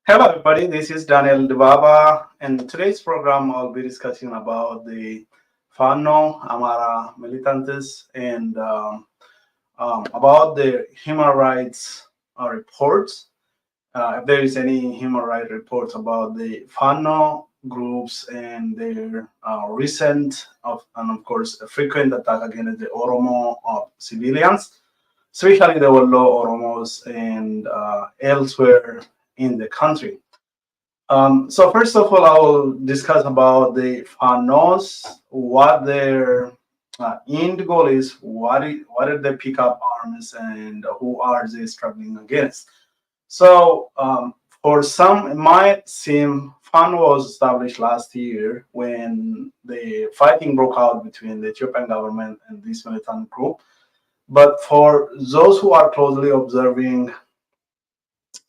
Hello, everybody. This is Daniel Dubaba, and in today's program, I'll be discussing about the Fano, Amhara militants, and about the human rights reports. If there is any human rights reports about the Fano groups and their recent, and of course, a frequent attack against the Oromo civilians, especially the Wallo Oromos and elsewhere in the country. So first of all, I will discuss about the Fanos, what their end goal is, what did they pick up arms, and who are they struggling against. So for some, it might seem FAN was established last year when the fighting broke out between the Ethiopian government and this militant group. But for those who are closely observing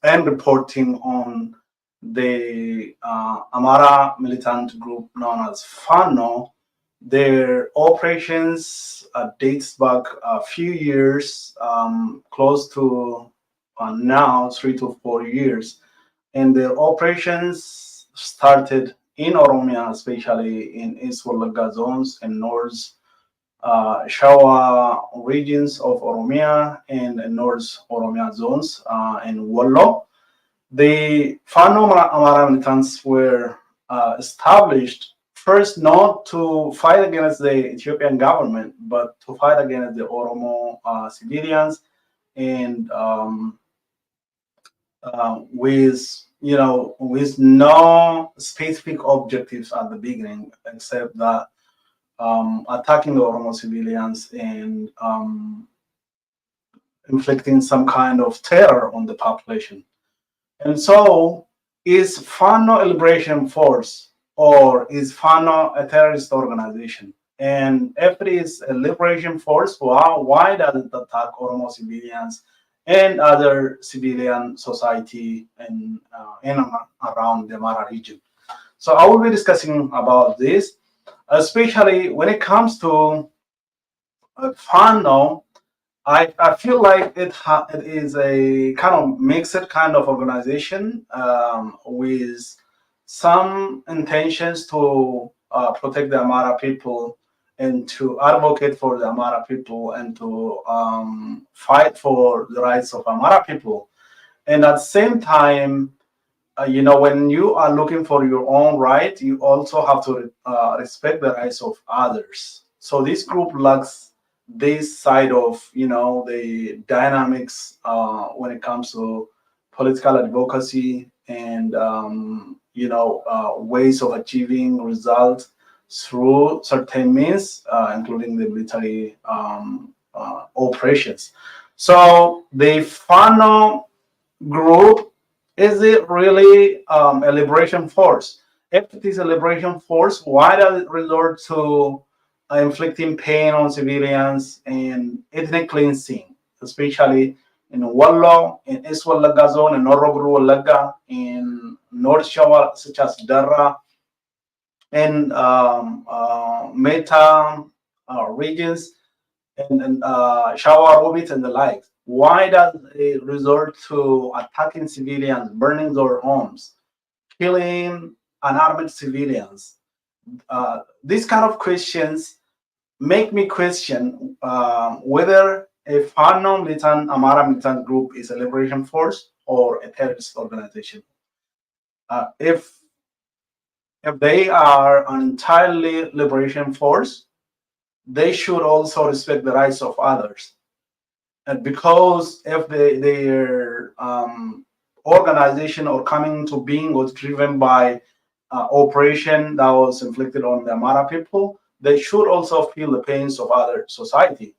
and reporting on the Amhara militant group known as Fano. Their operations dates back a few years, close to now 3 to 4 years, and their operations started in Oromia, especially in East Wallaga zones and North Shawa regions of Oromia and North Oromia zones in Wallo. The Fano Amhara militants were established first not to fight against the Ethiopian government, but to fight against the Oromo civilians, and with with no specific objectives at the beginning, except that attacking the Oromo civilians and inflicting some kind of terror on the population. And so, is Fano a liberation force or is Fano a terrorist organization? And if it is a liberation force, why does it attack Oromo civilians and other civilian society in and around the Amhara region? So I will be discussing about this, especially when it comes to Fano. I feel like it is a kind of mixed kind of organization with some intentions to protect the Amhara people and to advocate for the Amhara people and to fight for the rights of Amhara people. And at the same time, when you are looking for your own right, you also have to respect the rights of others. So this group lacks this side of the dynamics when it comes to political advocacy and ways of achieving results through certain means, including the military operations. So the Fano group, is it really a liberation force? If it is a liberation force, why does it resort to inflicting pain on civilians and ethnic cleansing, especially in Wallo, in East Wallaga zone, in Noroguru Wallaga, in North Shawa, such as Darra, and Meta regions, and Shawa, Robit, and the like. Why does it resort to attacking civilians, burning their homes, killing unarmed civilians? These kind of questions make me question whether a Fano militant, Amhara militant group is a liberation force or a terrorist organization. If they are an entirely liberation force, they should also respect the rights of others. And because if their organization or coming into being was driven by operation that was inflicted on the Amhara people, they should also feel the pains of other society.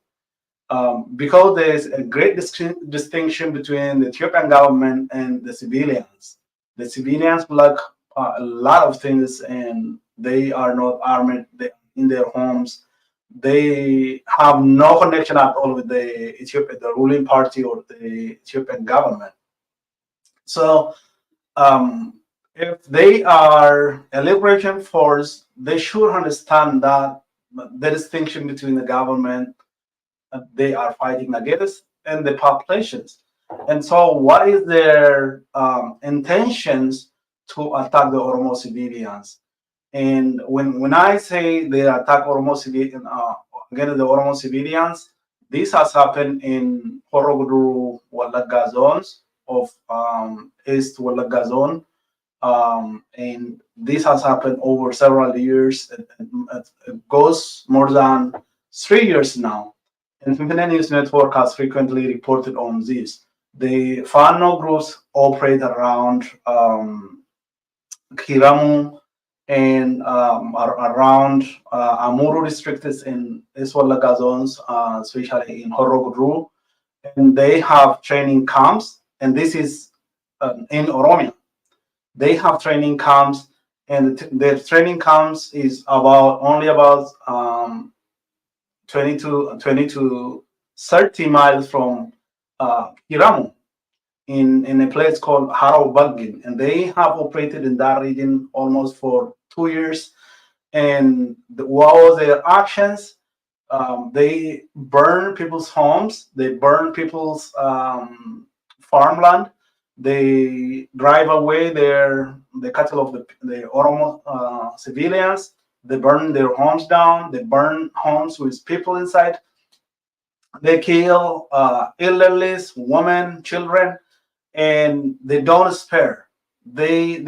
Because there is a great distinction between the Ethiopian government and the civilians. The civilians lack a lot of things, and they are not armed. They in their homes. They have no connection at all with the ruling party or the Ethiopian government. So if they are a liberation force, they should understand that the distinction between the government they are fighting against and the populations. And so, what is their intentions to attack the Oromo civilians? And when I say they attack Oromo civilian against the Oromo civilians, this has happened in Horoguru Wallaga zones of East Wallaga zone, and this has happened over several years. It goes more than 3 years now. And Finland News Network has frequently reported on this. The Fano groups operate around Kiramu and around Amuru districts in Iswalaga zones, especially in Horoguru. And they have training camps, and this is in Oromia. They have training camps, and their training camps is only about 20 to 30 miles from Kiramu in a place called Harao, and they have operated in that region almost for 2 years. And what was their actions? They burn people's homes, they burn people's farmland, they drive away the cattle of the Oromo civilians, they burn their homes down, they burn homes with people inside, they kill elderly, women, children, and they don't spare. They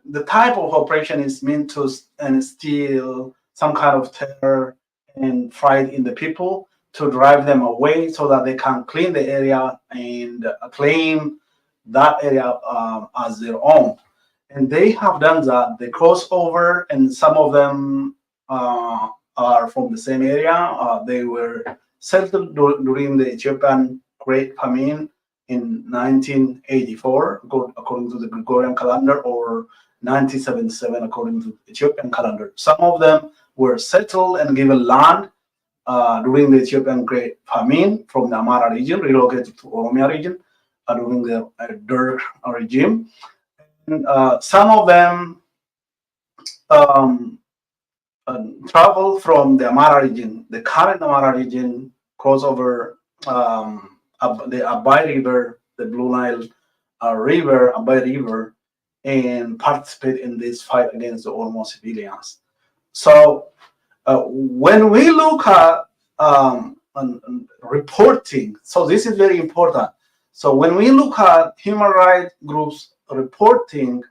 the type of operation is meant to instill some kind of terror and fright in the people to drive them away so that they can clean the area and claim that area as their own. And they have done that. They cross over, and some of them are from the same area. They were settled during the Ethiopian Great Famine in 1984, according to the Gregorian calendar, or 1977, according to the Ethiopian calendar. Some of them were settled and given land during the Ethiopian Great Famine from the Amhara region, relocated to Oromia region during the Derg regime. And, some of them um, travel from the Amhara region, the current Amhara region, cross over the Abai River, the Blue Nile River, Abai River, and participate in this fight against the Oromo civilians. So when we look at reporting, so this is very important. So when we look at human rights groups reporting,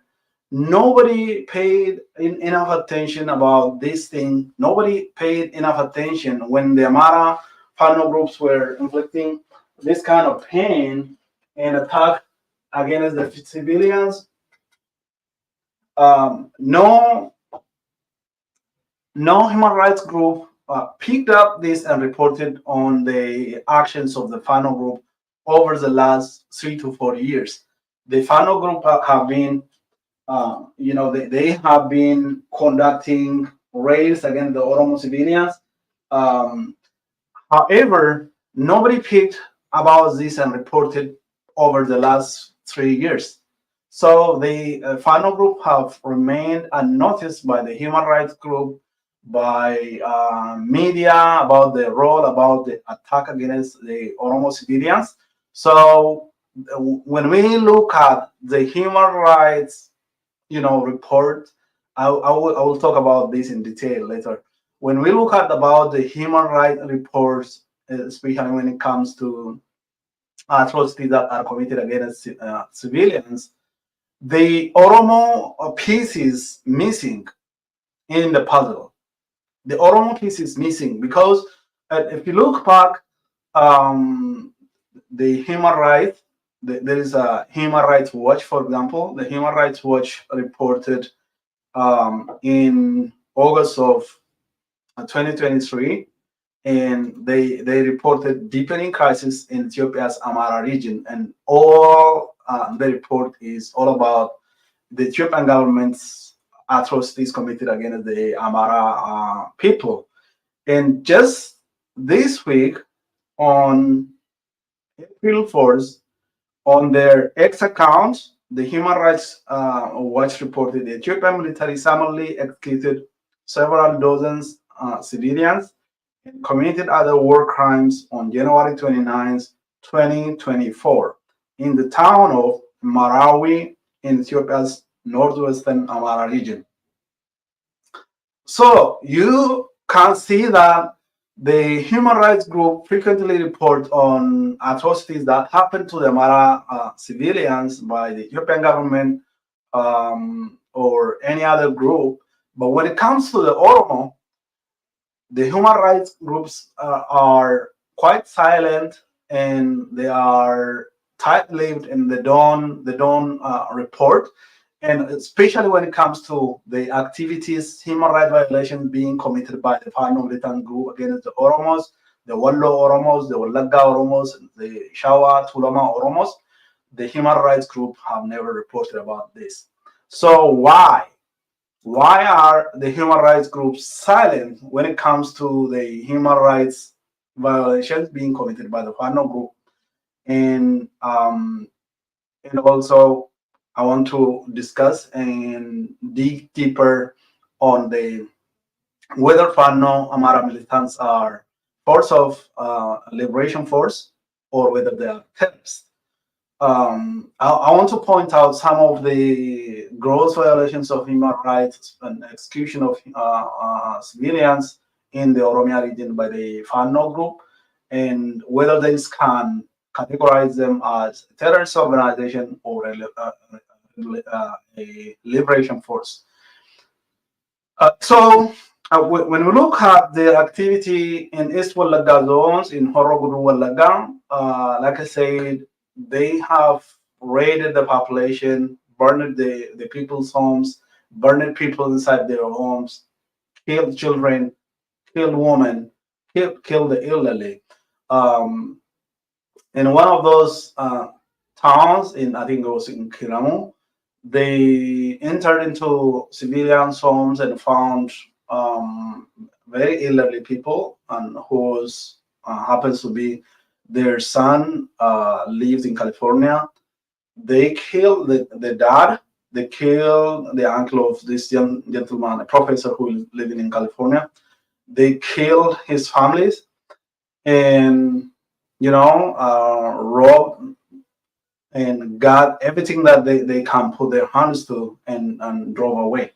nobody paid enough attention about this thing. Nobody paid enough attention when the Amhara Fano groups were inflicting this kind of pain and attack against the civilians. No human rights group picked up this and reported on the actions of the Fano group over the last 3 to 4 years. The Fano group have been they have been conducting raids against the Oromo civilians. However, nobody picked about this and reported over the last 3 years. So the Fano group have remained unnoticed by the human rights group, by media, about the role, about the attack against the Oromo civilians. So when we look at the human rights report, I will talk about this in detail later. When we look at about the human rights reports, especially when it comes to atrocities that are committed against civilians, the Oromo piece is missing in the puzzle. The Oromo piece is missing because if you look back, the human rights, there is a Human Rights Watch, for example. The Human Rights Watch reported in August of 2023, and they reported deepening crisis in Ethiopia's Amhara region, and all the report is all about the Ethiopian government's atrocities committed against the Amhara people. And just this week, on April 4th, on their X account, the Human Rights Watch reported the Ethiopian military summarily executed several dozens civilians and committed other war crimes on January 29th 2024 in the town of Marawi in Ethiopia's northwestern Amhara region. So you can see that the human rights group frequently report on atrocities that happen to the Amhara civilians by the Ethiopian government or any other group. But when it comes to the Oromo, the human rights groups are quite silent, and they are tight-lipped, and they don't report. And especially when it comes to the activities, human rights violations being committed by the Fano militant group against the Oromos, the Wallo Oromos, the Wallaga Oromos, the Shawa Tulama Oromos, the human rights group have never reported about this. So why? Why are the human rights groups silent when it comes to the human rights violations being committed by the Fano group? And also, I want to discuss and dig deeper on the whether Fano Amhara militants are force of liberation force or whether they are terrorists. I want to point out some of the gross violations of human rights and execution of civilians in the Oromia region by the Fano group, and whether this can categorize them as a terrorist organization or a liberation force. When we look at the activity in East Wallaga zones, in Horoguru Wallaga, like I said, they have raided the population, burned the people's homes, burned people inside their homes, killed children, killed women, killed the elderly. Um, in one of those towns, I think it was in Kiramu, they entered into civilian homes and found very elderly people, and whose happens to be their son lives in California. They killed the dad. They killed the uncle of this young gentleman, a professor who is living in California. They killed his families, and robbed and got everything that they can put their hands to, and drove away.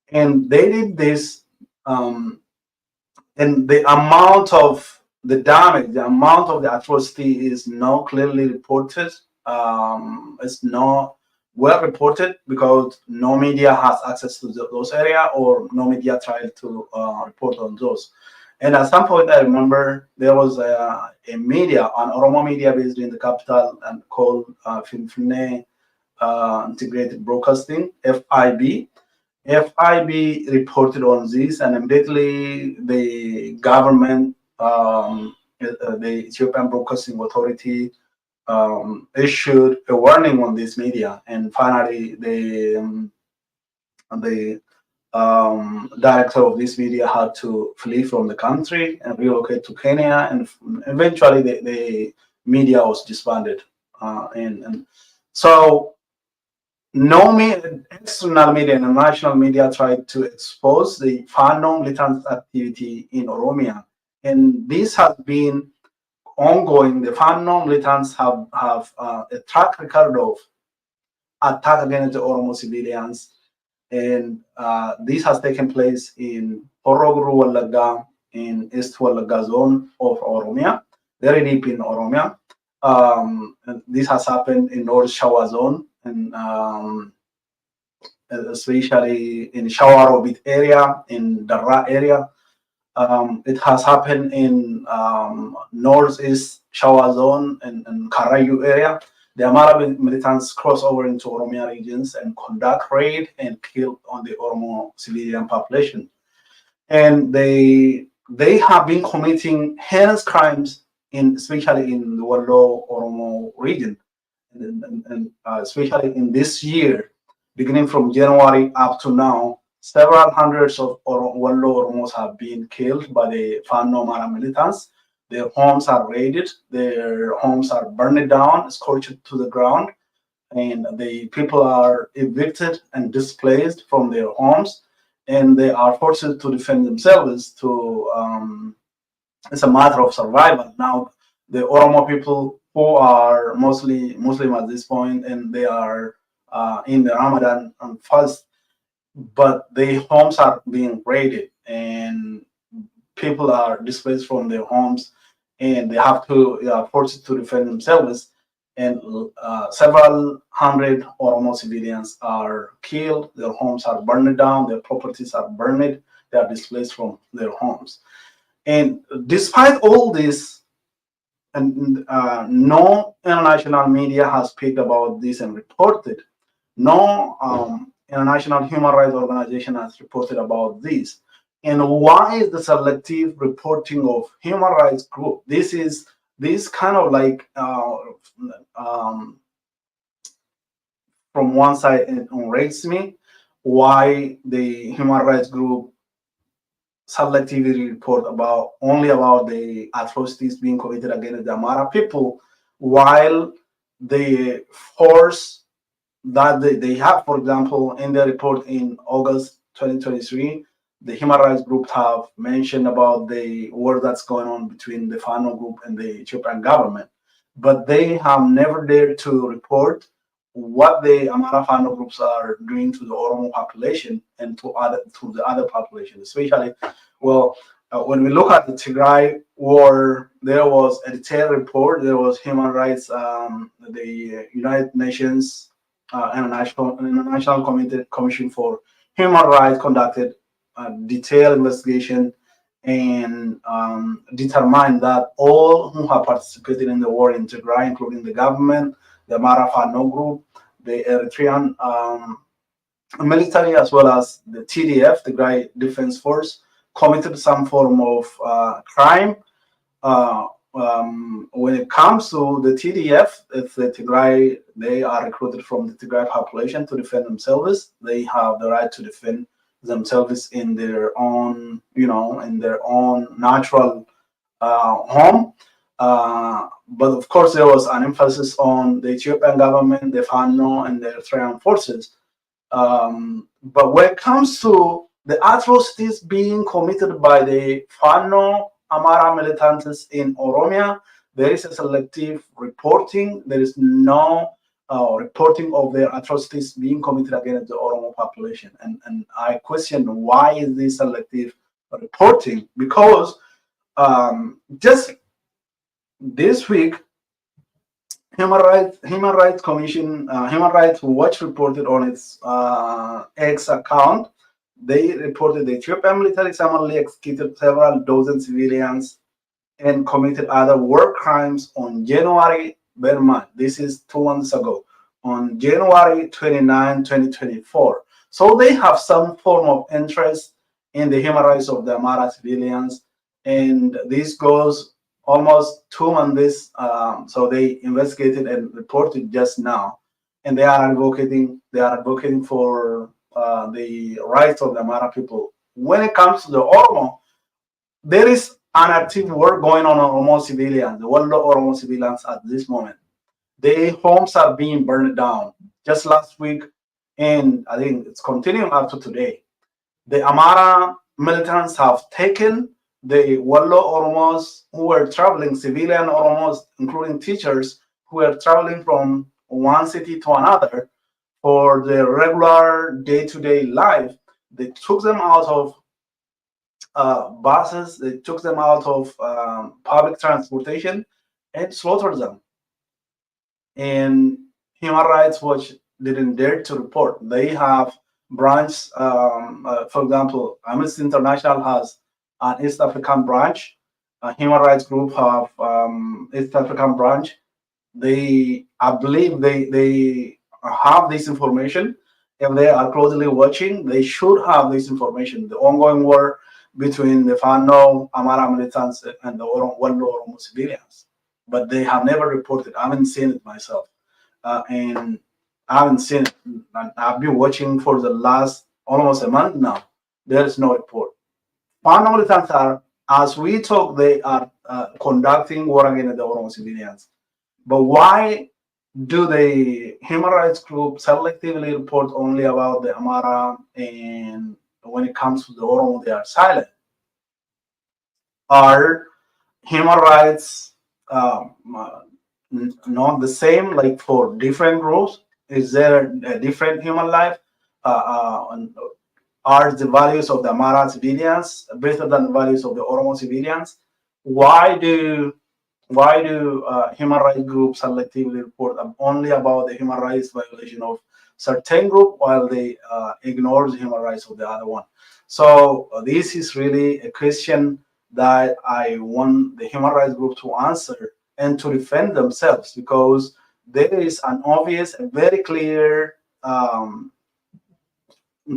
And they did this, and the amount of the damage, the amount of the atrocity is not clearly reported. It's not well reported because no media has access to those areas, or no media tried to report on those. And at some point, I remember there was a media, an Oromo media based in the capital, and called Finfine Integrated Broadcasting, FIB. FIB reported on this, and immediately the government, the Ethiopian Broadcasting Authority, issued a warning on this media, and finally the director of this media had to flee from the country and relocate to Kenya, and eventually the media was disbanded. And so no external media and national media tried to expose the Fano militant activity in Oromia, and this has been ongoing. The Fano militants have a track record of attack against the Oromo civilians, and this has taken place in Horoguru Wallaga, in East Wallaga zone of Oromia, very deep in Oromia. And this has happened in North Shawa zone, and especially in Shawarobit area, in Dara area. It has happened in northeast Shawa zone and Karayu area. The Amhara militants cross over into Oromia regions and conduct raid and kill on the Oromo civilian population. And they have been committing heinous crimes, especially in the Wallo Oromo region, and especially in this year, beginning from January up to now. Several hundreds of Wallo Oromos have been killed by the Fano Amhara militants. Their homes are raided, their homes are burned down, scorched to the ground, and the people are evicted and displaced from their homes, and they are forced to defend themselves. It's a matter of survival. Now, the Oromo people who are mostly Muslim at this point, and they are in the Ramadan fast, but their homes are being raided, and people are displaced from their homes, and they have to forced to defend themselves. And several hundred Oromo civilians are killed. Their homes are burned down. Their properties are burned. They are displaced from their homes. And despite all this, and no international media has speak about this and reported. No international human rights organization has reported about this. And why is the selective reporting of human rights group? This kind of like um, from one side it enrages me. Why the human rights group selectively report about only about the atrocities being committed against the Amhara people, while the force that they have, for example, in their report in August 2023, the human rights group have mentioned about the war that's going on between the Fano group and the Ethiopian government, but they have never dared to report what the Amhara Fano groups are doing to the Oromo population and to the other population, especially well. When we look at the Tigray war, there was a detailed report. There was human rights, the United Nations International Commission for Human Rights conducted a detailed investigation and determined that all who have participated in the war in Tigray, including the government, the Amhara Fano group, the Eritrean military, as well as the TDF, the Tigray Defense Force, committed some form of crime. When it comes to the TDF, if the Tigray, they are recruited from the Tigray population to defend themselves. They have the right to defend themselves in their own, in their own natural home. But of course, there was an emphasis on the Ethiopian government, the Fano, and the Eritrean forces. But when it comes to the atrocities being committed by the Fano Amhara militants in Oromia, there is a selective reporting. There is no reporting of their atrocities being committed against the Oromo population. And I question, why is this selective reporting? Because just this week, Human Rights Watch reported on its X account. They reported the Ethiopian military summarily executed several dozen civilians and committed other war crimes on January, Burma. This is 2 months ago, on January 29, 2024. So they have some form of interest in the human rights of the Amhara civilians, and this goes almost 2 months. So they investigated and reported just now, and they are advocating. They are advocating for the rights of the Amhara people. When it comes to the Oromo, there is an active war going on Oromo civilians, the Wallo Oromos civilians at this moment. Their homes are being burned down. Just last week, and I think it's continuing up to today, the Amhara militants have taken the Wallo Oromos who were traveling, civilian Oromos, including teachers who were traveling from one city to another for their regular day-to-day life. They took them out of buses, they took them out of public transportation and slaughtered them. And Human Rights Watch didn't dare to report. They have branch, for example, Amnesty International has an East African branch. Human Rights Group have East African branch. I believe they have this information. If they are closely watching, they should have this information. The ongoing war between the Fano, Amhara militants, and the Wallo Oromo civilians. But they have never reported. I haven't seen it myself. And I haven't seen it. I've been watching for the last almost a month now. There is no report. Fano militants are, as we talk, they are conducting war against the Oromo civilians. But why do the human rights group selectively report only about the Amhara, and when it comes to the Oromo, they are silent? Are human rights not the same, like for different groups? Is there a different human life? And are the values of the Amhara civilians better than the values of the Oromo civilians? Why do human rights groups selectively report only about the human rights violation of certain group while they ignore the human rights of the other one? So this is really a question that I want the human rights group to answer and to defend themselves, because there is an obvious and very clear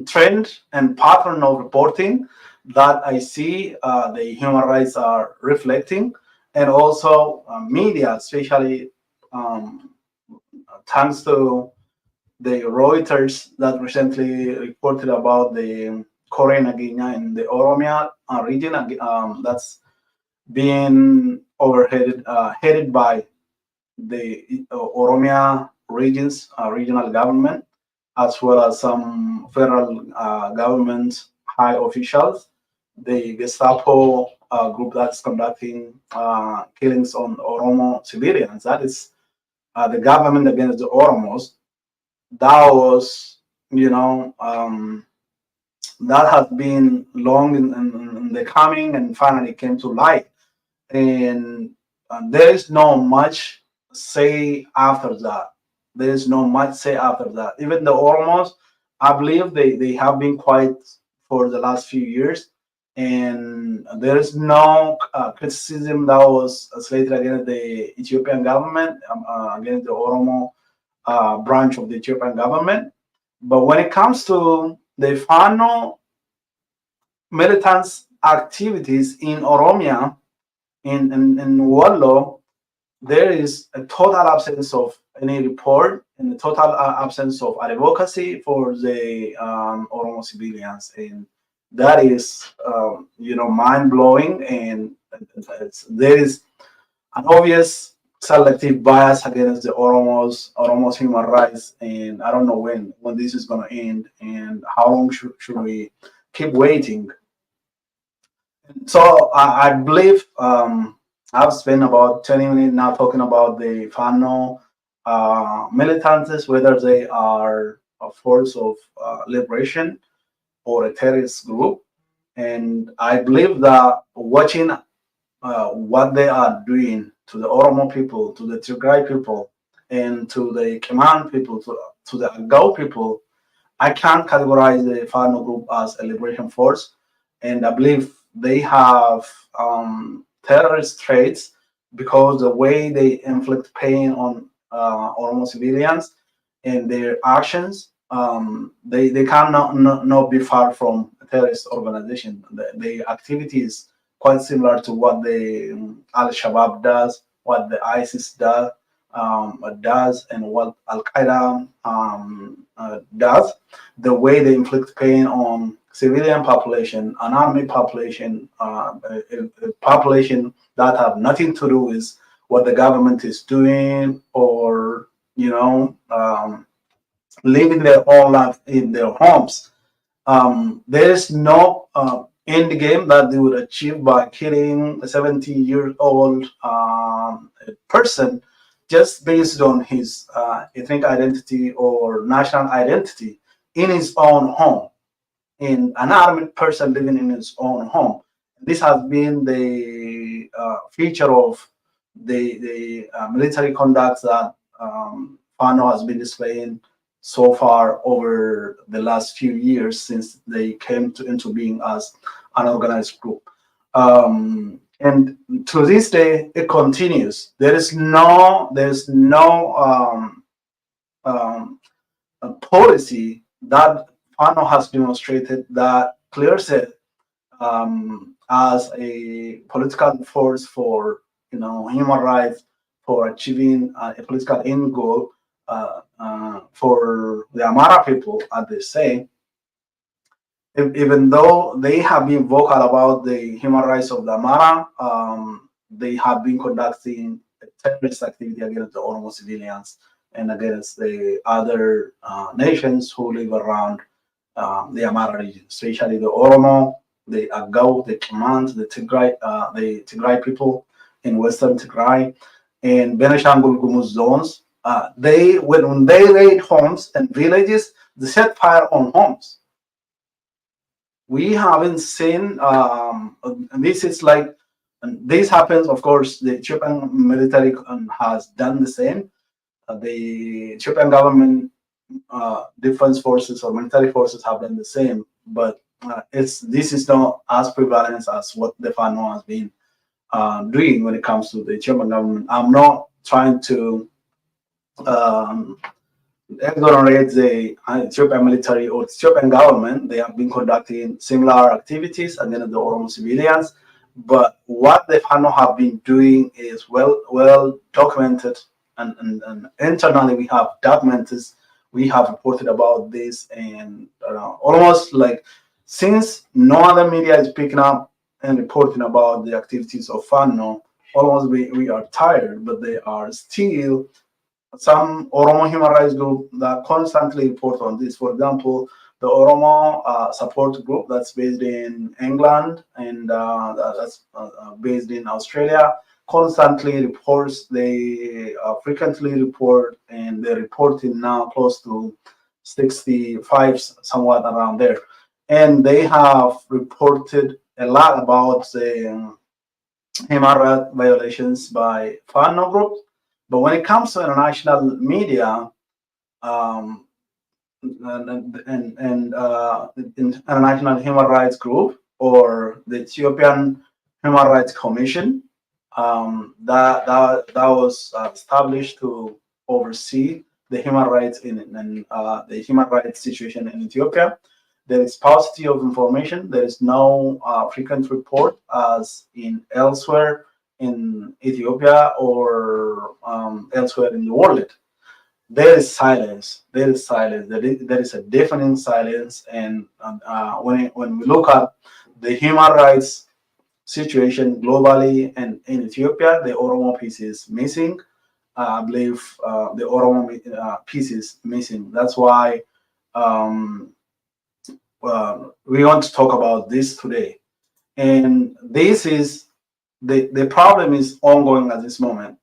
trend and pattern of reporting that I see the human rights are reflecting, and also media, especially thanks to the Reuters that recently reported about the Korean Agenya in the Oromia region that's being headed by the Oromia regional government, as well as some federal government high officials, the Gestapo group that's conducting killings on Oromo civilians. That is the government against the Oromos. That was, that has been long in the coming, and finally came to light. And there is no much say after that. There is no much say after that. Even the Oromos, I believe they have been quiet for the last few years, and there is no criticism that was slated against the Ethiopian government, against the Oromo branch of the Ethiopian government. But when it comes to the Fano militants' activities in Oromia, in Wallo, there is a total absence of any report and a total absence of advocacy for the Oromo civilians, and that is, mind blowing. And there is an obvious selective bias against the Oromos human rights, and I don't know when this is going to end, and how long should we keep waiting. So I believe I've spent about 20 minutes now talking about the Fano militants, whether they are a force of liberation or a terrorist group. And I believe that watching what they are doing to the Oromo people, to the Tigray people, and to the Keman people, to the Agao people, I can't categorize the Fano group as a liberation force. And I believe they have terrorist traits, because the way they inflict pain on Oromo civilians and their actions, they cannot not be far from a terrorist organization. The activity is quite similar to what the Al Shabaab does, what the ISIS does, and what Al Qaeda does. The way they inflict pain on civilian population, an army population, a population that have nothing to do with what the government is doing, or living their own life in their homes. There is no end game that they would achieve by killing a 70-year-old person just based on his ethnic identity or national identity in his own home, in an armed person living in his own home. This has been the feature of the military conduct that Fano has been displaying so far over the last few years since they came into being as an organized group. And to this day, it continues. There's no policy that Fano has demonstrated that clears it as a political force for human rights, for achieving a political end goal for the Amhara people, as they say. Even though they have been vocal about the human rights of the Amhara, they have been conducting terrorist activity against the Oromo civilians and against the other nations who live around the Amhara region, especially the Oromo, the Agao, the Kimans, the Tigray people in Western Tigray, in Benishangul Gumuz zones. When they raid homes and villages, they set fire on homes. We haven't seen, and this is like, and this happens, of course, the Ethiopian military has done the same. The Ethiopian government, defense forces or military forces have done the same, but this is not as prevalent as what the Fano has been doing when it comes to the Ethiopian government. I'm not trying to um, exonerate the Ethiopian military or Ethiopian government. They have been conducting similar activities against the Oromo civilians, but what the Fano have been doing is well documented, and internally we have documented. We have reported about this, and almost like since no other media is picking up and reporting about the activities of Fano, almost we are tired, but they are still some Oromo human rights group that constantly report on this. For example, the Oromo support group that's based in England and that's based in Australia constantly reports. They frequently report, and they're reporting now close to 65, somewhat around there. And they have reported a lot about the human rights violations by Fano groups. But when it comes to international media, um, and international human rights group or the Ethiopian Human Rights Commission, that was established to oversee the human rights in the human rights situation in Ethiopia. There is paucity of information. There is no frequent report as in elsewhere in Ethiopia or elsewhere in the world. There is silence. There is silence. There is a deafening silence. And when we look at the human rights situation globally and in Ethiopia, the Oromo piece is missing. I believe the Oromo piece is missing. That's why um, we want to talk about this today. And this is the problem is ongoing at this moment.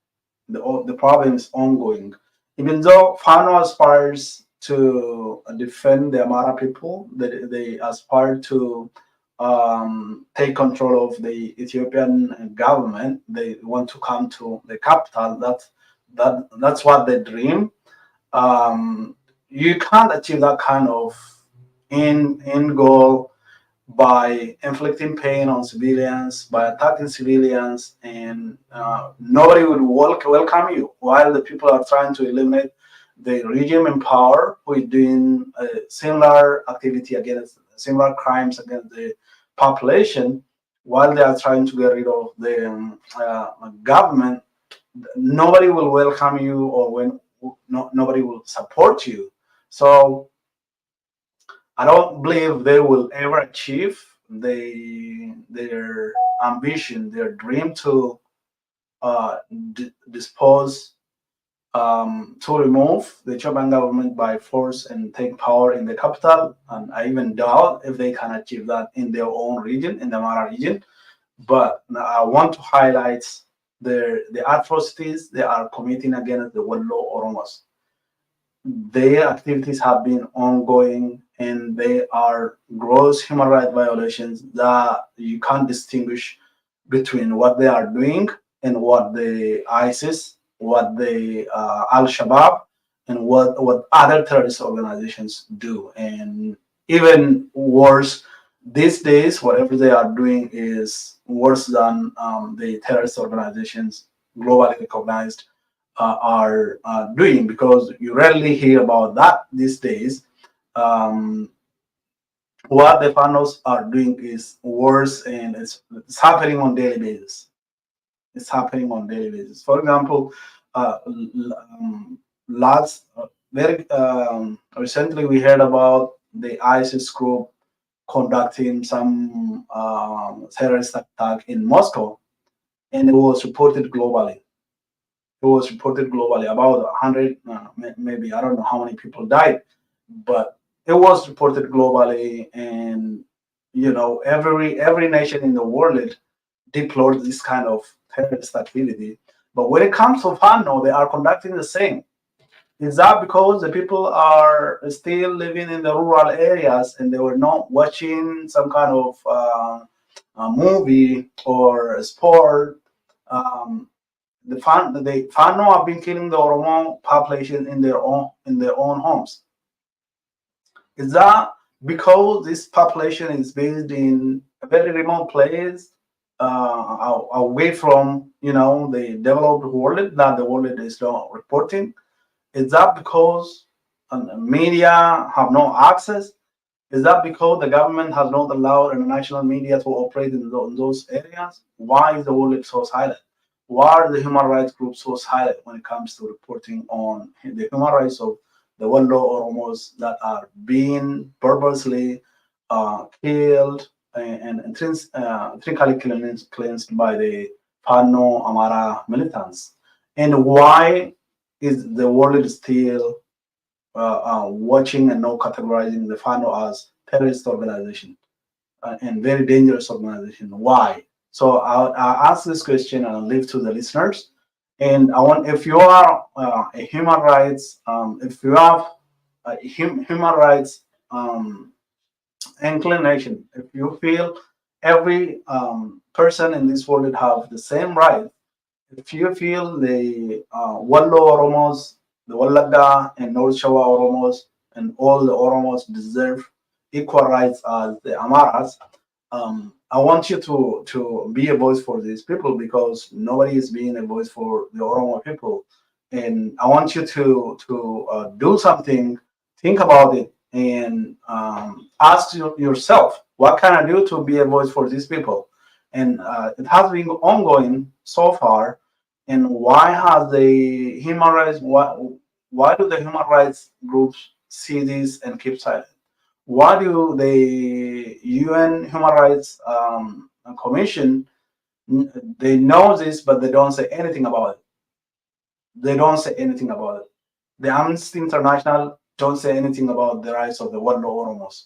The problem is ongoing. Even though Fano aspires to defend the Amhara people, they aspire to take control of the Ethiopian government. They want to come to the capital. That's what they dream. Um, you can't achieve that kind of end goal by inflicting pain on civilians, by attacking civilians, and nobody would welcome you while the people are trying to eliminate the regime in power who is doing similar activity against similar crimes against the population. While they are trying to get rid of the government, nobody will welcome you, or when nobody will support you. So I don't believe they will ever achieve their ambition, their dream to dispose, to remove the Ethiopian government by force and take power in the capital. And I even doubt if they can achieve that in their own region, in the Amhara region. But I want to highlight the atrocities they are committing against the Wallo Oromos. Their activities have been ongoing, and they are gross human rights violations that you can't distinguish between what they are doing and what the ISIS, what the Al Shabaab, and what other terrorist organizations do. And even worse, these days, whatever they are doing is worse than the terrorist organizations globally recognized are doing, because you rarely hear about that these days. Um, what the Fanos are doing is worse, and it's happening on daily basis. It's happening on daily basis. For example, last very recently we heard about the ISIS group conducting some terrorist attack in Moscow, and it was reported globally. It was reported globally. About 100, maybe I don't know how many people died, but it was reported globally, and every nation in the world deplored this kind of terrorist activity. But when it comes to Fano, they are conducting the same. Is that because the people are still living in the rural areas and they were not watching some kind of a movie or a sport? Um, the Fano have been killing the Oromo population in their own homes. Is that because this population is based in a very remote place, away from the developed world that the world is not reporting? Is that because media have no access? Is that because the government has not allowed international media to operate in those areas? Why is the world so silent? Why are the human rights groups so silent when it comes to reporting on the human rights of the Wallo Oromos that are being purposely killed and trickily cleansed by the Fano Amhara militants? And why is the world still watching and not categorizing the Fano as terrorist organization and very dangerous organization? Why? So I'll ask this question and I'll leave to the listeners. And I want, if you are a human rights, if you have a human rights inclination, if you feel every person in this world have the same right, if you feel the Wallo Oromos, the Wallaga and North Shawa Oromos, and all the Oromos deserve equal rights as the Amharas, I want you to be a voice for these people, because nobody is being a voice for the Oromo people. And I want you to do something, think about it, and ask yourself, what can I do to be a voice for these people? And it has been ongoing so far. And why has the human rights? Why do the human rights groups see this and keep silent? Why do the UN Human Rights Commission, they know this, but they don't say anything about it? They don't say anything about it. The Amnesty International don't say anything about the rights of the Wallo Oromos.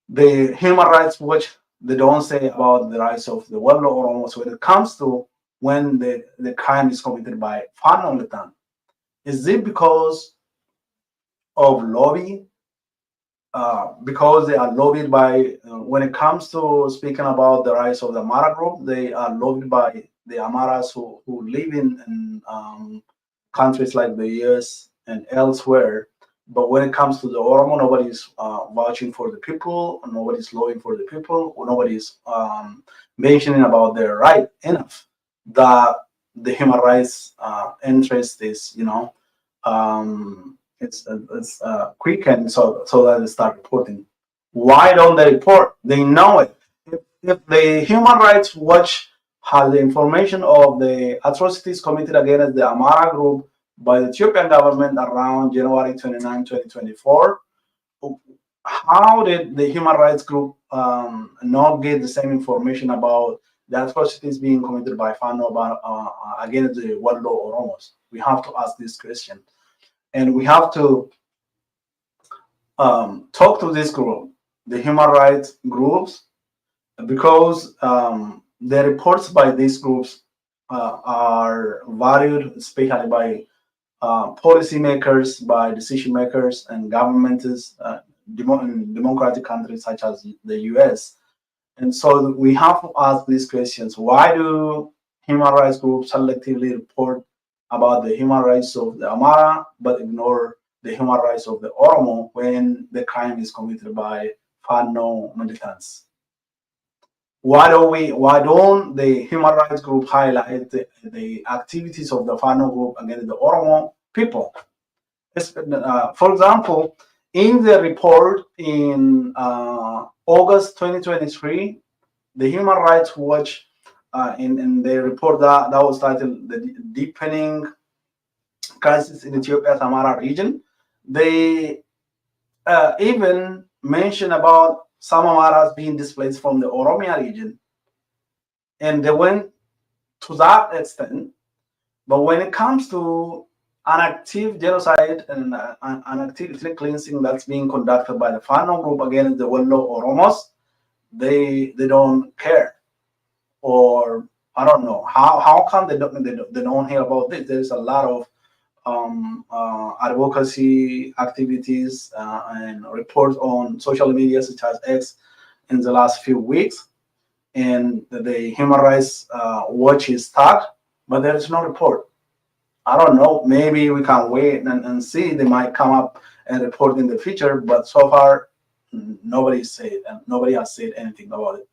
The Human Rights Watch, they don't say about the rights of the Wallo Oromos when it comes to when the crime is committed by Fano militant. Is it because of lobby? Because they are lobbied by, when it comes to speaking about the rights of the Amhara group, they are lobbied by the Amharas who live in countries like the US and elsewhere. But when it comes to the Oromo, nobody's vouching for the people, nobody's lobbying for the people, nobody's mentioning about their right enough that the human rights interest is, it's quick, and so that they start reporting. Why don't they report? They know it. If the Human Rights Watch has the information of the atrocities committed against the Amhara group by the Ethiopian government around January 29, 2024, how did the human rights group not get the same information about the atrocities being committed by Fano against the Wallo Oromos? We have to ask this question. And we have to talk to this group, the human rights groups, because the reports by these groups are valued, especially by policymakers, by decision makers, and governments in democratic countries such as the US. And so we have to ask these questions. Why do human rights groups selectively report about the human rights of the Amhara, but ignore the human rights of the Oromo when the crime is committed by Fano militants? Why don't the human rights group highlight the activities of the Fano group against the Oromo people? For example, in the report in August 2023, the Human Rights Watch, in the report that was titled "The Deepening Crisis in Ethiopia's Amhara Region," they even mention about some Amharas being displaced from the Oromia region, and they went to that extent. But when it comes to an active genocide and an active ethnic cleansing that's being conducted by the Fano group against the Wallo Oromos, they don't care. Or I don't know how come they don't hear about this. There's a lot of advocacy activities and reports on social media such as X in the last few weeks, and the Human Rights Watch is tagged, but there is no report. I don't know. Maybe we can wait and see. They might come up and report in the future, but so far nobody said and nobody has said anything about it.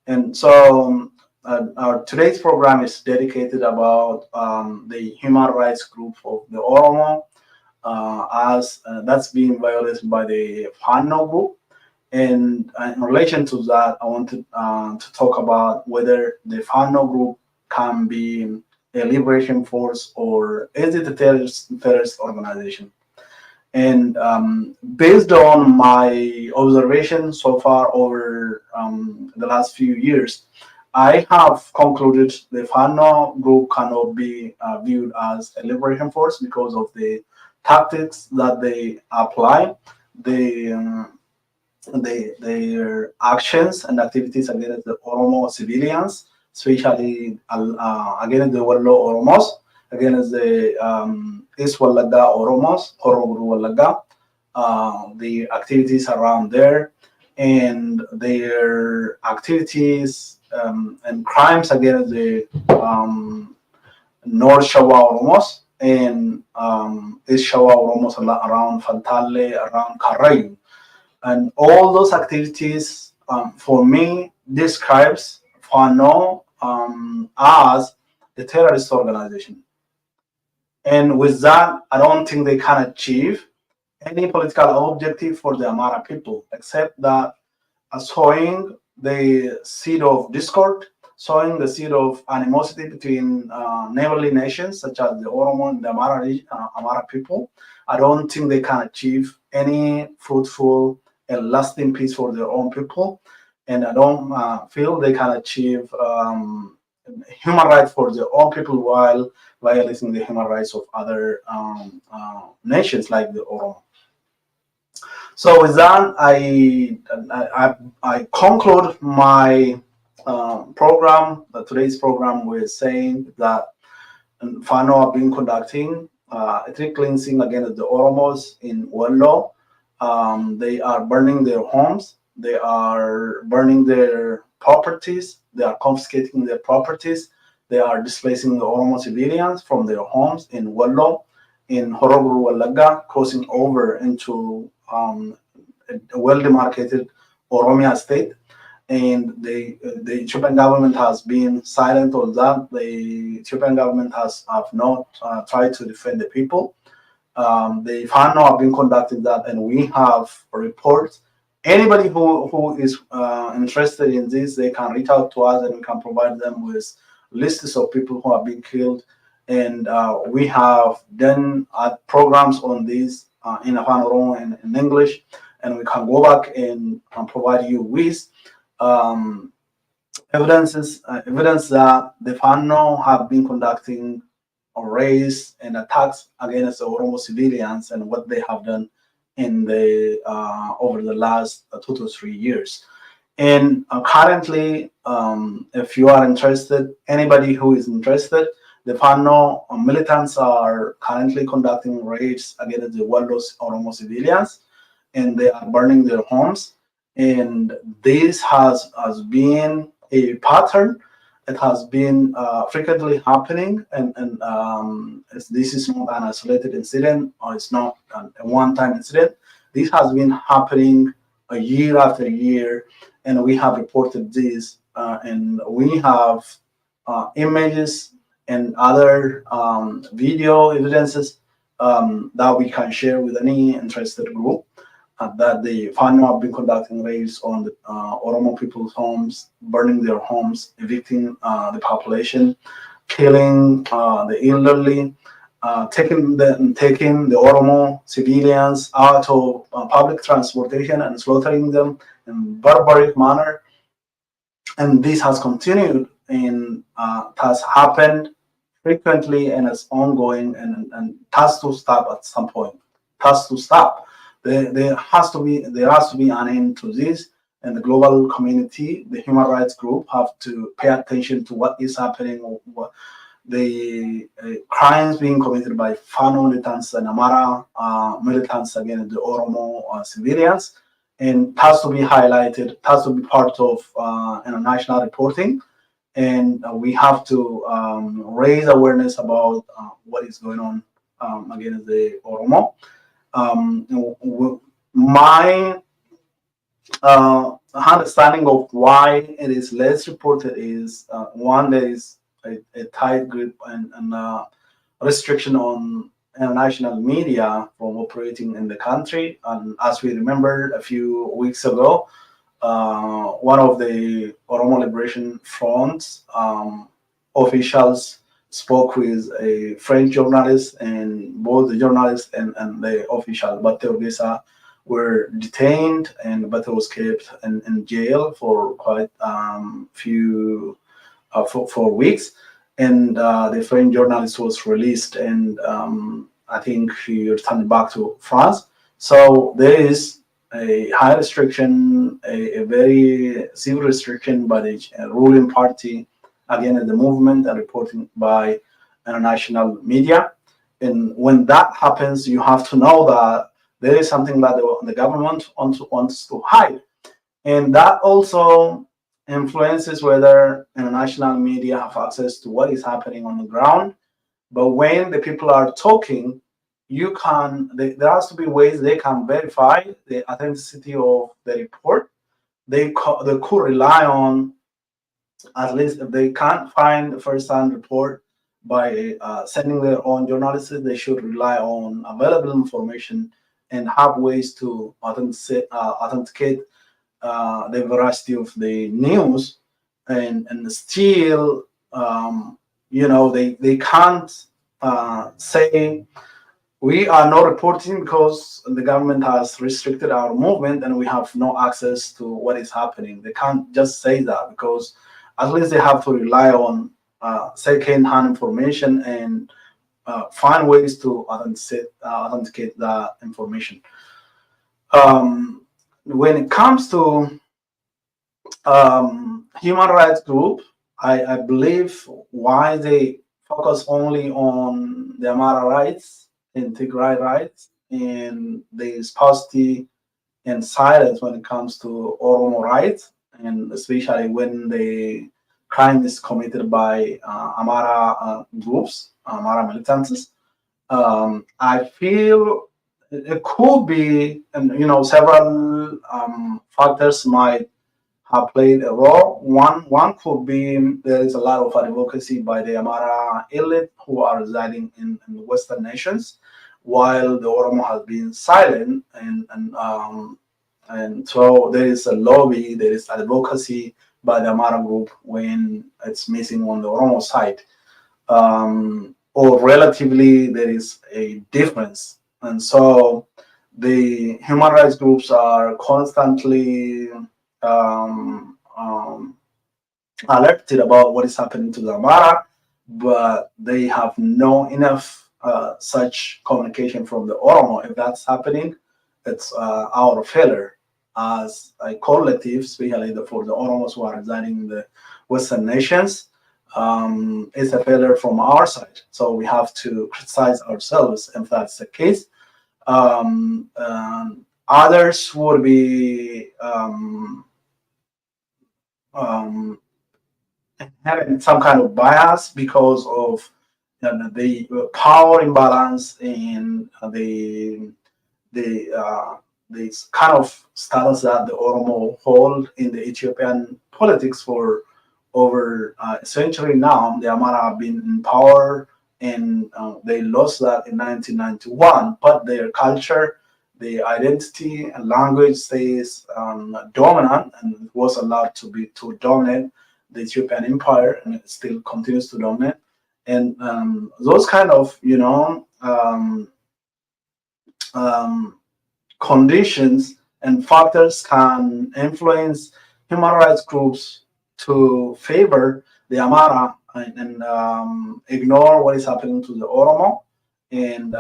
And so our today's program is dedicated about the human rights group of the Oromo, as that's being violated by the Fano group. And in relation to that, I want to talk about whether the Fano group can be a liberation force or is it a terrorist organization. And based on my observation so far over the last few years, I have concluded the Fano group cannot be viewed as a liberation force because of the tactics that they apply, the their actions and activities against the Oromo civilians, especially against the Wallo Oromos, against the East Wallaga Oromos, Horoguru Wallaga, the activities around there, and their activities and crimes against the North Shawa Oromos and East Shawa Oromos around Fantale, around Karayu. And all those activities, for me, describes Fano as a terrorist organization. And with that, I don't think they can achieve any political objective for the Amhara people, except that sowing the seed of discord, sowing the seed of animosity between neighborly nations such as the Oromo and the Amhara people. I don't think they can achieve any fruitful and lasting peace for their own people. And I don't feel they can achieve human rights for their own people while violating the human rights of other nations like the Oromo. So with that, I conclude my today's program, with saying that Fano have been conducting ethnic cleansing against the Oromos in Wallo. They are burning their homes. They are burning their properties. They are confiscating their properties. They are displacing the Oromo civilians from their homes in Wallo, in Horoguru Wallaga, crossing over into a well-demarcated Oromia state. And the Ethiopian government has been silent on that. The Ethiopian government have not tried to defend the people. The Fano have been conducting that, and we have reports. Anybody who is interested in this, they can reach out to us, and we can provide them with lists of people who have been killed. And we have done programs on this in Fano and in English, and we can go back and provide you with evidence that the Fano have been conducting raids and attacks against the Oromo civilians and what they have done in the over the last 2 to 3 years. And currently, if you are interested, anybody who is interested, the Fano militants are currently conducting raids against the Wallo Oromo civilians, and they are burning their homes. And this has been a pattern. It has been frequently happening, and this is not an isolated incident, or it's not a one-time incident. This has been happening year after year, and we have reported this, and we have images and other video evidences that we can share with any interested group. That the Fano have been conducting raids on the Oromo people's homes, burning their homes, evicting the population, killing the elderly, taking the Oromo civilians out of public transportation and slaughtering them in barbaric manner. And this has continued and has happened frequently, and it's ongoing, and has to stop at some point. Has to stop. There has to be an end to this, and the global community, the human rights group, have to pay attention to what is happening, what the crimes being committed by Fano militants and Amhara militants against the Oromo civilians, and it has to be highlighted, it has to be part of international reporting, and we have to raise awareness about what is going on against the Oromo. My understanding of why it is less reported is one, there is a tight grip and restriction on international media from operating in the country. And as we remember a few weeks ago, one of the Oromo Liberation Front officials spoke with a French journalist, and both the journalist and the official, Bate Ogesa, were detained, and Bate was kept in jail for quite few for weeks. And the French journalist was released, and I think he returned back to France. So there is a high restriction, a very severe restriction by the ruling party against the movement and reporting by international media. And when that happens, you have to know that there is something that the government wants to hide. And that also influences whether international media have access to what is happening on the ground. But when the people are talking, there has to be ways they can verify the authenticity of the report. They could rely on, at least if they can't find the first-hand report by sending their own journalists, they should rely on available information and have ways to authenticate the veracity of the news, and still, they can't say we are not reporting because the government has restricted our movement and we have no access to what is happening. They can't just say that, because at least they have to rely on second-hand information and find ways to authenticate that information. When it comes to human rights group, I believe why they focus only on the Amhara rights and Tigray rights, and the sparsity and silence when it comes to Oromo rights, and especially when the crime is committed by Amhara groups, Amhara militants. I feel it could be, and several factors might have played a role. One could be there is a lot of advocacy by the Amhara elite who are residing in Western nations, while the Oromo has been silent, and so there is a lobby, there is advocacy by the Amhara group when it's missing on the Oromo side. Or relatively, there is a difference. And so the human rights groups are constantly alerted about what is happening to the Amhara, but they have no enough such communication from the Oromo. If that's happening, it's our failure as a collective, especially for the Oromos who are residing in the Western nations. It's a failure from our side. So we have to criticize ourselves if that's the case. Others would be having some kind of bias because of the power imbalance and this kind of status that the Oromo hold in the Ethiopian politics for over a century now. The Amhara have been in power, and they lost that in 1991, but their culture, the identity and language stays dominant, and was allowed to dominate the Ethiopian empire, and it still continues to dominate. And those kind of conditions and factors can influence human rights groups to favor the Amhara and ignore what is happening to the Oromo. And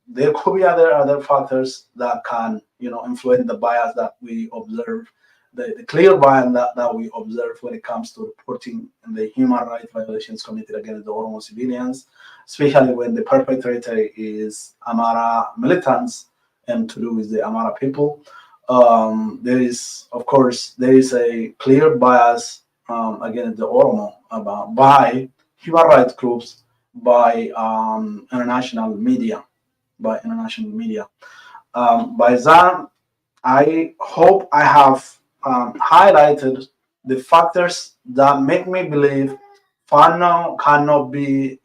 there could be other factors that can influence the bias that we observe, the clear bias that we observe when it comes to reporting the human rights violations committed against the Oromo civilians, especially when the perpetrator is Amhara militants and to do with the Amhara people. There is, of course, there is a clear bias against the Oromo by human rights groups, by international media, by international media. By that, I hope I have highlighted the factors that make me believe Fano cannot be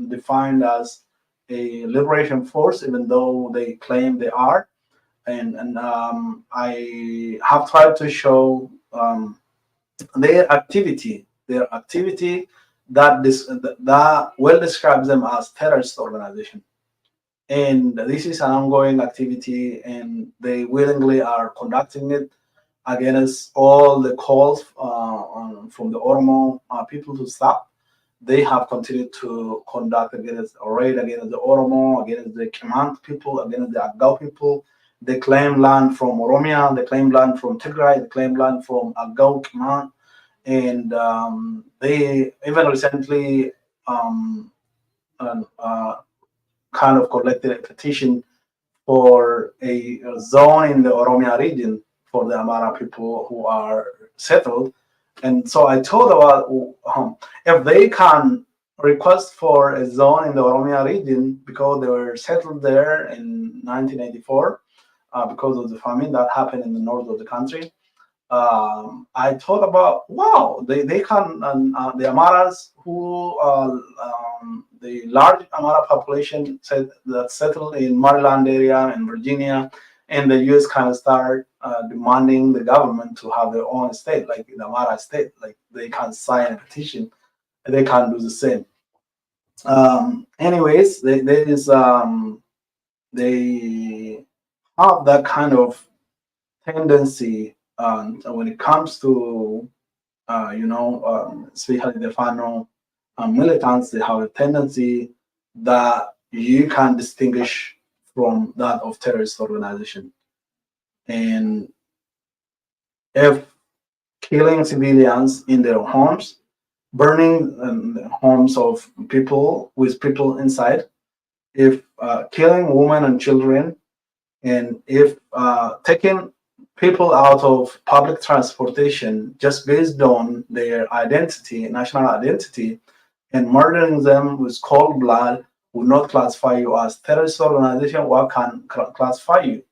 defined as a liberation force, even though they claim they are. And I have tried to show their activity that well describes them as terrorist organization. And this is an ongoing activity, and they willingly are conducting it against all the calls from the Oromo people to stop. They have continued to conduct against a raid against the Oromo, against the Kemant people, against the Agao people. They claim land from Oromia, they claim land from Tigray, they claim land from Agao, Kemant, and they even recently um, uh, kind of collected a petition for a zone in the Oromia region for the Amhara people who are settled. And so I thought about if they can request for a zone in the Oromia region because they were settled there in 1984 because of the famine that happened in the north of the country. I thought about wow, they can the Amaras who the large Amara population that settled in Maryland area and Virginia, and the U.S. kind of start demanding the government to have their own state, like the Amara state, like they can sign a petition, and they can do the same. Anyways, they have that kind of tendency when it comes to especially the Fano militants. They have a tendency that you can distinguish from that of terrorist organization. And if killing civilians in their homes, burning homes of people with people inside, if killing women and children, and if taking people out of public transportation just based on their identity, national identity, and murdering them with cold blood will not classify you as terrorist organization. What can classify you?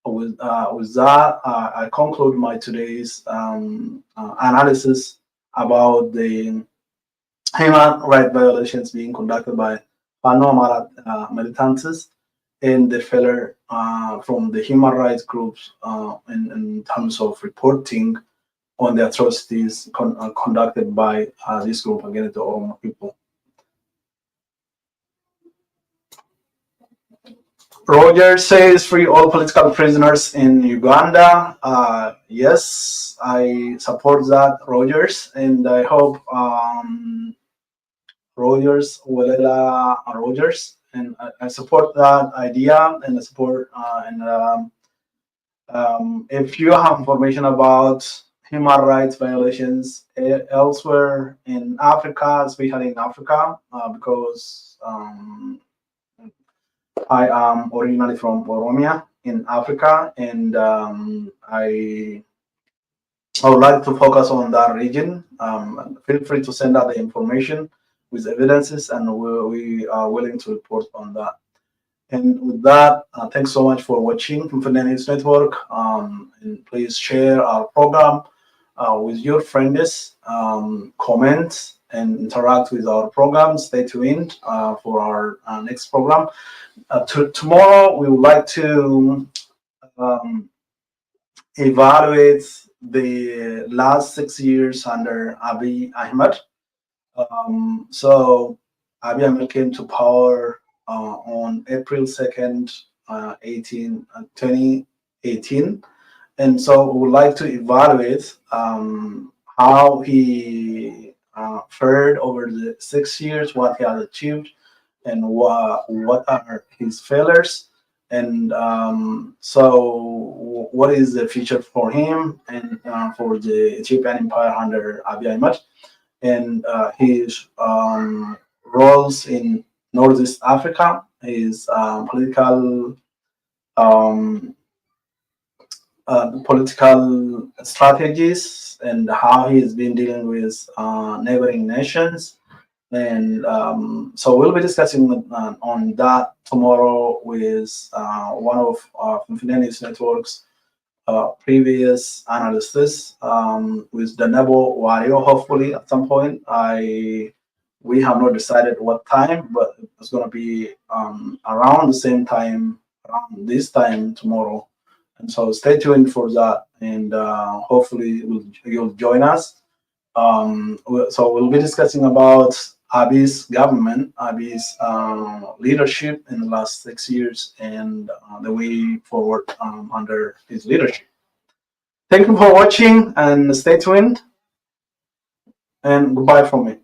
With that, I conclude my today's analysis about the human rights violations being conducted by Fano militantes and the failure from the human rights groups in terms of reporting on the atrocities conducted by this group against the Oromo people. Roger says free all political prisoners in Uganda. Yes, I support that, Rogers, and I hope Rogers, and I support that idea, and I support if you have information about human rights violations elsewhere in Africa, especially in Africa, because I am originally from Oromia in Africa, and I would like to focus on that region. Feel free to send out the information with evidences, and we are willing to report on that. And with that, thanks so much for watching from Finland News Network. And please share our program with your friends, comment and interact with our program. Stay tuned for our next program. Tomorrow, we would like to evaluate the last 6 years under Abiy Ahmed. So Abiy Ahmed came to power on April 2nd, 2018. And so we would like to evaluate how he fared over the 6 years, what he has achieved, and what are his failures. And so, what is the future for him and for the Ethiopian Empire under Abiy Ahmed, and his roles in Northeast Africa, his um, political strategies, and how he's been dealing with neighboring nations. And so we'll be discussing on that tomorrow with one of Finance Network's previous analysts, with the Nebo Wario. Hopefully, at some point, we have not decided what time, but it's going to be around the same time, around this time tomorrow. And so stay tuned for that, and hopefully you'll join us. So we'll be discussing about Abiy's government, Abiy's leadership in the last 6 years, and the way forward under his leadership. Thank you for watching, and stay tuned, and goodbye from me.